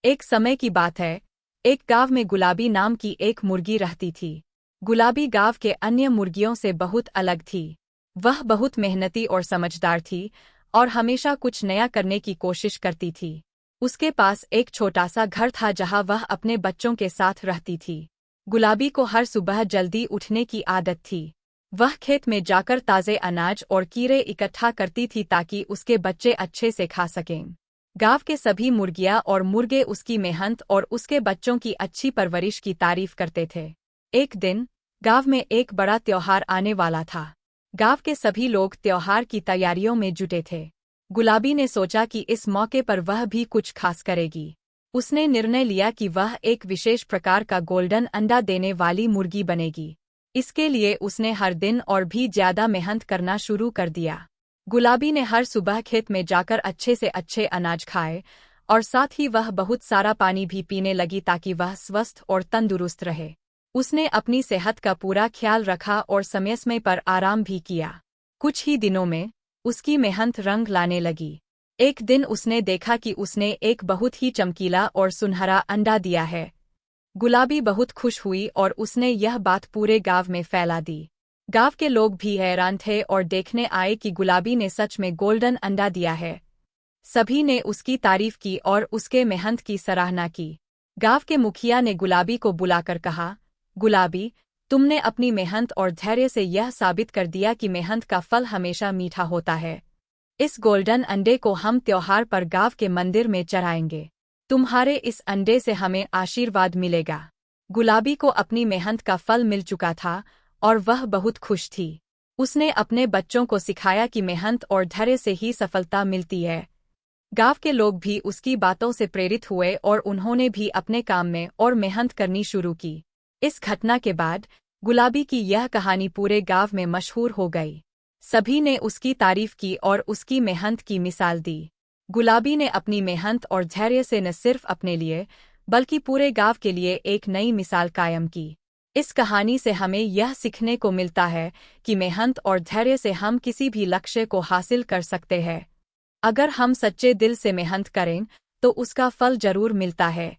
एक समय की बात है। एक गांव में गुलाबी नाम की एक मुर्गी रहती थी। गुलाबी गांव के अन्य मुर्गियों से बहुत अलग थी। वह बहुत मेहनती और समझदार थी और हमेशा कुछ नया करने की कोशिश करती थी। उसके पास एक छोटा सा घर था जहां वह अपने बच्चों के साथ रहती थी। गुलाबी को हर सुबह जल्दी उठने की आदत थी। वह खेत में जाकर ताजे अनाज और कीड़े इकट्ठा करती थी ताकि उसके बच्चे अच्छे से खा सकें। गांव के सभी मुर्गियां और मुर्गे उसकी मेहनत और उसके बच्चों की अच्छी परवरिश की तारीफ करते थे। एक दिन गांव में एक बड़ा त्योहार आने वाला था। गांव के सभी लोग त्योहार की तैयारियों में जुटे थे। गुलाबी ने सोचा कि इस मौके पर वह भी कुछ खास करेगी। उसने निर्णय लिया कि वह एक विशेष प्रकार का गोल्डन अंडा देने वाली मुर्गी बनेगी। इसके लिए उसने हर दिन और भी ज्यादा मेहनत करना शुरू कर दिया। गुलाबी ने हर सुबह खेत में जाकर अच्छे से अच्छे अनाज खाए और साथ ही वह बहुत सारा पानी भी पीने लगी ताकि वह स्वस्थ और तंदुरुस्त रहे। उसने अपनी सेहत का पूरा ख्याल रखा और समय समय पर आराम भी किया। कुछ ही दिनों में उसकी मेहनत रंग लाने लगी। एक दिन उसने देखा कि उसने एक बहुत ही चमकीला और सुनहरा अंडा दिया है। गुलाबी बहुत खुश हुई और उसने यह बात पूरे गांव में फैला दी। गांव के लोग भी हैरान थे और देखने आए कि गुलाबी ने सच में गोल्डन अंडा दिया है। सभी ने उसकी तारीफ की और उसके मेहनत की सराहना की। गांव के मुखिया ने गुलाबी को बुलाकर कहा, गुलाबी, तुमने अपनी मेहनत और धैर्य से यह साबित कर दिया कि मेहनत का फल हमेशा मीठा होता है। इस गोल्डन अंडे को हम त्योहार पर गांव के मंदिर में चढ़ाएंगे। तुम्हारे इस अंडे से हमें आशीर्वाद मिलेगा। गुलाबी को अपनी मेहनत का फल मिल चुका था और वह बहुत खुश थी। उसने अपने बच्चों को सिखाया कि मेहनत और धैर्य से ही सफलता मिलती है। गांव के लोग भी उसकी बातों से प्रेरित हुए और उन्होंने भी अपने काम में और मेहनत करनी शुरू की। इस घटना के बाद गुलाबी की यह कहानी पूरे गांव में मशहूर हो गई। सभी ने उसकी तारीफ की और उसकी मेहनत की मिसाल दी। गुलाबी ने अपनी मेहनत और धैर्य से न सिर्फ अपने लिए बल्कि पूरे गांव के लिए एक नई मिसाल कायम की। इस कहानी से हमें यह सीखने को मिलता है कि मेहनत और धैर्य से हम किसी भी लक्ष्य को हासिल कर सकते हैं। अगर हम सच्चे दिल से मेहनत करें तो उसका फल जरूर मिलता है।